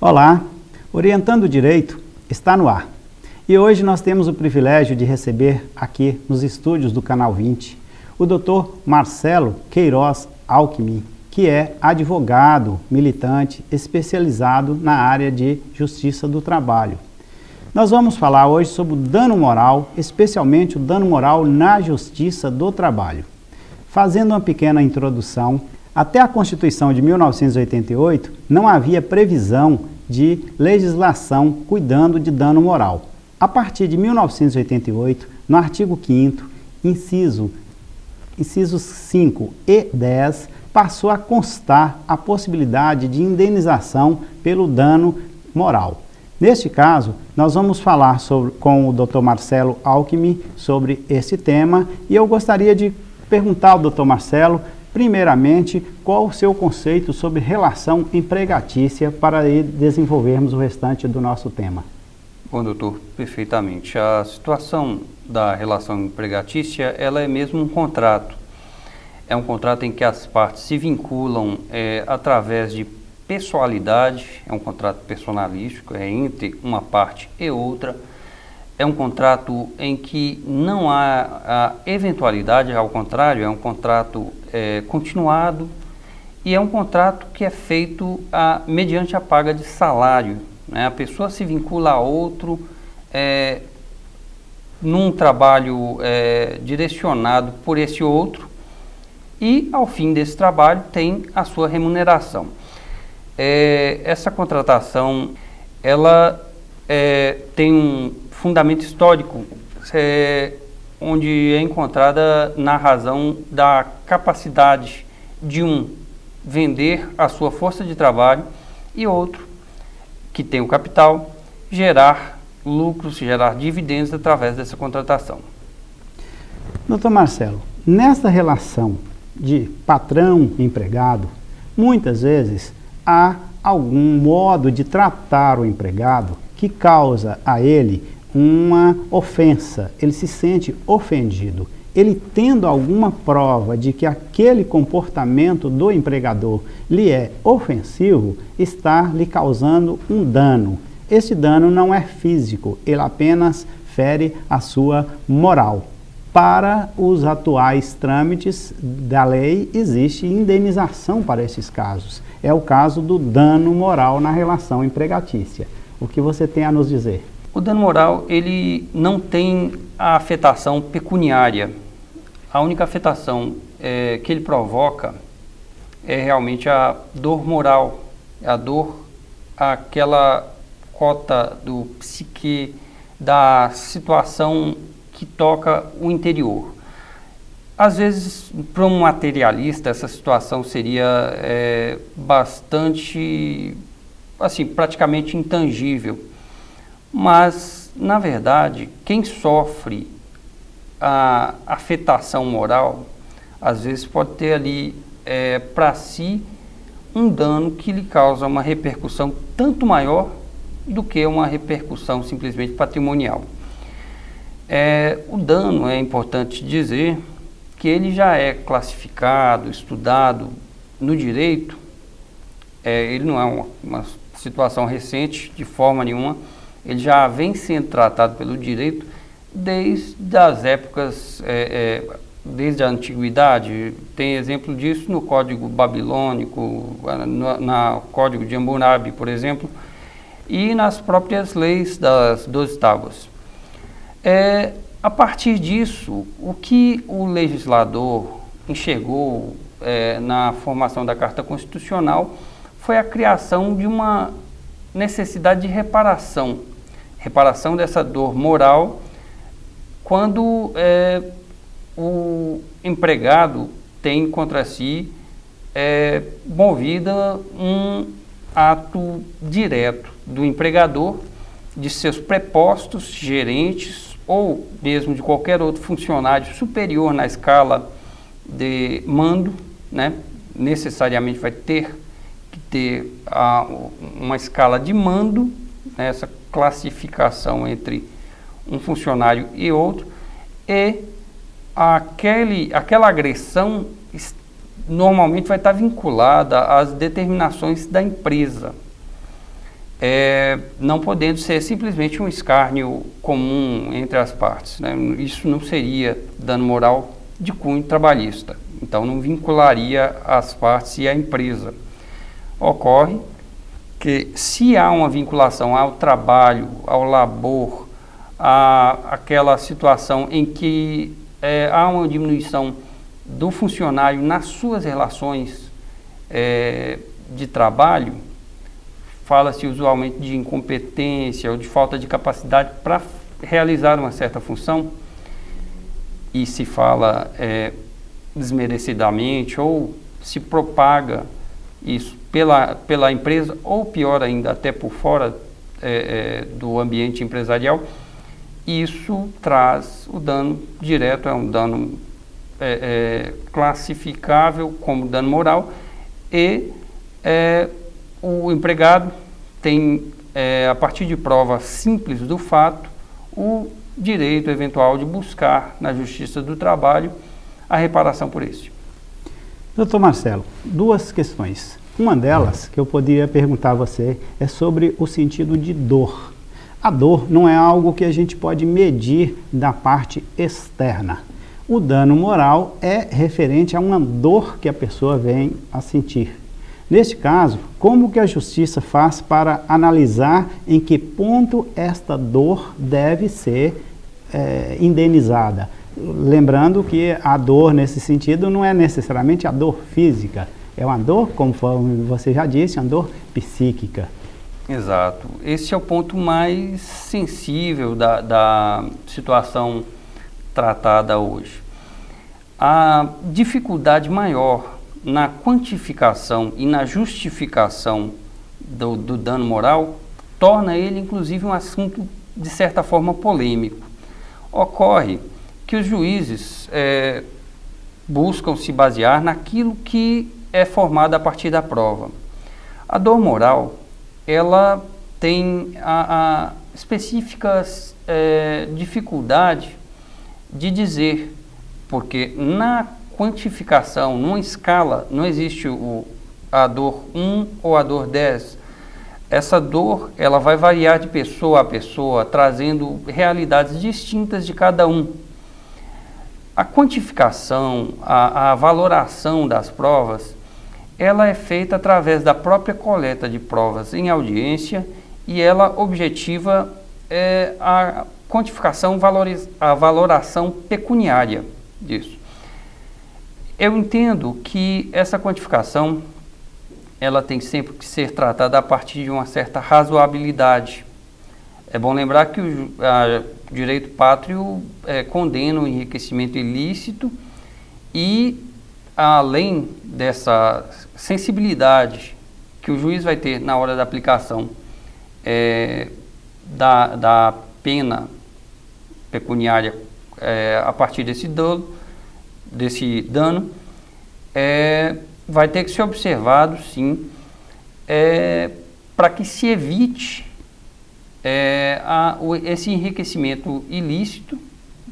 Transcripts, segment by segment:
Olá, Orientando Direito está no ar. E hoje nós temos o privilégio de receber aqui nos estúdios do Canal 20 o Dr. Marcelo Queiroz Alckmin, que é advogado, militante, especializado na área de Justiça do Trabalho. Nós vamos falar hoje sobre o dano moral, especialmente o dano moral na Justiça do Trabalho. Fazendo uma pequena introdução, até a Constituição de 1988 não havia previsão de legislação cuidando de dano moral. A partir de 1988, no artigo 5º, incisos 5 e 10, passou a constar a possibilidade de indenização pelo dano moral. Neste caso, nós vamos falar com o Dr. Marcelo Alckmin sobre esse tema e eu gostaria de perguntar ao Dr. Marcelo, primeiramente, qual o seu conceito sobre relação empregatícia para desenvolvermos o restante do nosso tema. Bom, doutor, perfeitamente. A situação da relação empregatícia, ela é mesmo um contrato. É um contrato em que as partes se vinculam através de pessoalidade, é um contrato personalístico, é entre uma parte e outra. É um contrato em que não há a eventualidade, ao contrário, é um contrato continuado e é um contrato que é feito mediante a paga de salário, né? A pessoa se vincula a outro num trabalho direcionado por esse outro e, ao fim desse trabalho, tem a sua remuneração. Essa contratação, ela tem um fundamento histórico, onde é encontrada na razão da capacidade de um vender a sua força de trabalho e outro, que tem o capital, gerar lucros, gerar dividendos através dessa contratação. Doutor Marcelo, nessa relação de patrão e empregado, muitas vezes há algum modo de tratar o empregado que causa a ele uma ofensa, ele se sente ofendido. Ele tendo alguma prova de que aquele comportamento do empregador lhe é ofensivo, está lhe causando um dano. Esse dano não é físico, ele apenas fere a sua moral. Para os atuais trâmites da lei, existe indenização para esses casos. É o caso do dano moral na relação empregatícia. O que você tem a nos dizer? O dano moral, ele não tem a afetação pecuniária. A única afetação que ele provoca é realmente a dor moral, a dor, aquela cota do psique, da situação que toca o interior. Às vezes, para um materialista, essa situação seria bastante, assim, praticamente intangível. Mas, na verdade, quem sofre a afetação moral, às vezes pode ter ali para si um dano que lhe causa uma repercussão tanto maior do que uma repercussão simplesmente patrimonial. O dano, é importante dizer, que ele já é classificado, estudado no direito, ele não é uma situação recente de forma nenhuma, ele já vem sendo tratado pelo direito desde as épocas, desde a antiguidade. Tem exemplo disso no Código Babilônico, no Código de Hammurabi, por exemplo, e nas próprias leis das 12 tábuas. A partir disso, o que o legislador enxergou na formação da Carta Constitucional foi a criação de uma necessidade de reparação dessa dor moral quando o empregado tem contra si movida um ato direto do empregador, de seus prepostos, gerentes ou mesmo de qualquer outro funcionário superior na escala de mando, né? Necessariamente vai ter que ter uma escala de mando, né? Essa classificação entre um funcionário e outro, e aquela agressão normalmente vai estar vinculada às determinações da empresa. não podendo ser simplesmente um escárnio comum entre as partes, né? Isso não seria dano moral de cunho trabalhista, então não vincularia as partes e a empresa. Ocorre que, se há uma vinculação ao trabalho, ao labor, aquela situação em que há uma diminuição do funcionário nas suas relações de trabalho, fala-se usualmente de incompetência ou de falta de capacidade para realizar uma certa função, e se fala desmerecidamente ou se propaga isso pela empresa, ou pior ainda, até por fora do ambiente empresarial, isso traz o dano direto, é um dano classificável como dano moral, e o empregado tem, a partir de prova simples do fato, o direito eventual de buscar na Justiça do Trabalho a reparação por isso. Doutor Marcelo, duas questões. Uma delas que eu poderia perguntar a você é sobre o sentido de dor. A dor não é algo que a gente pode medir da parte externa. O dano moral é referente a uma dor que a pessoa vem a sentir. Neste caso, como que a Justiça faz para analisar em que ponto esta dor deve ser indenizada? Lembrando que a dor, nesse sentido, não é necessariamente a dor física, é uma dor, como você já disse, uma dor psíquica. Exato. Esse é o ponto mais sensível da situação tratada hoje. A dificuldade maior na quantificação e na justificação do dano moral torna ele, inclusive, um assunto, de certa forma, polêmico. Ocorre que os juízes buscam se basear naquilo que é formado a partir da prova. A dor moral, ela tem a específica dificuldade de dizer, porque na quantificação, numa escala, não existe a dor 1 ou a dor 10. Essa dor, ela vai variar de pessoa a pessoa, trazendo realidades distintas de cada um. A quantificação, a valoração das provas, ela é feita através da própria coleta de provas em audiência, e ela objetiva a quantificação, a valoração pecuniária disso. Eu entendo que essa quantificação, ela tem sempre que ser tratada a partir de uma certa razoabilidade. É bom lembrar que o direito pátrio condena o enriquecimento ilícito, e além dessa sensibilidade que o juiz vai ter na hora da aplicação da pena pecuniária a partir desse dano, vai ter que ser observado, sim, para que se evite esse enriquecimento ilícito,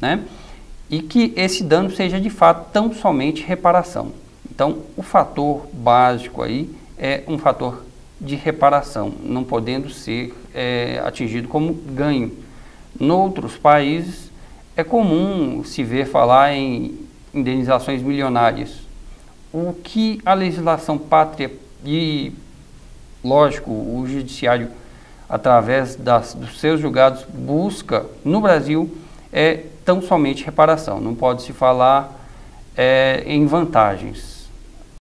né? E que esse dano seja de fato tão somente reparação. Então, o fator básico aí é um fator de reparação, não podendo ser atingido como ganho. Noutros países é comum se ver falar em indenizações milionárias. O que a legislação pátria e, lógico, o judiciário, através dos seus julgados, busca no Brasil é tão somente reparação. Não pode se falar em vantagens.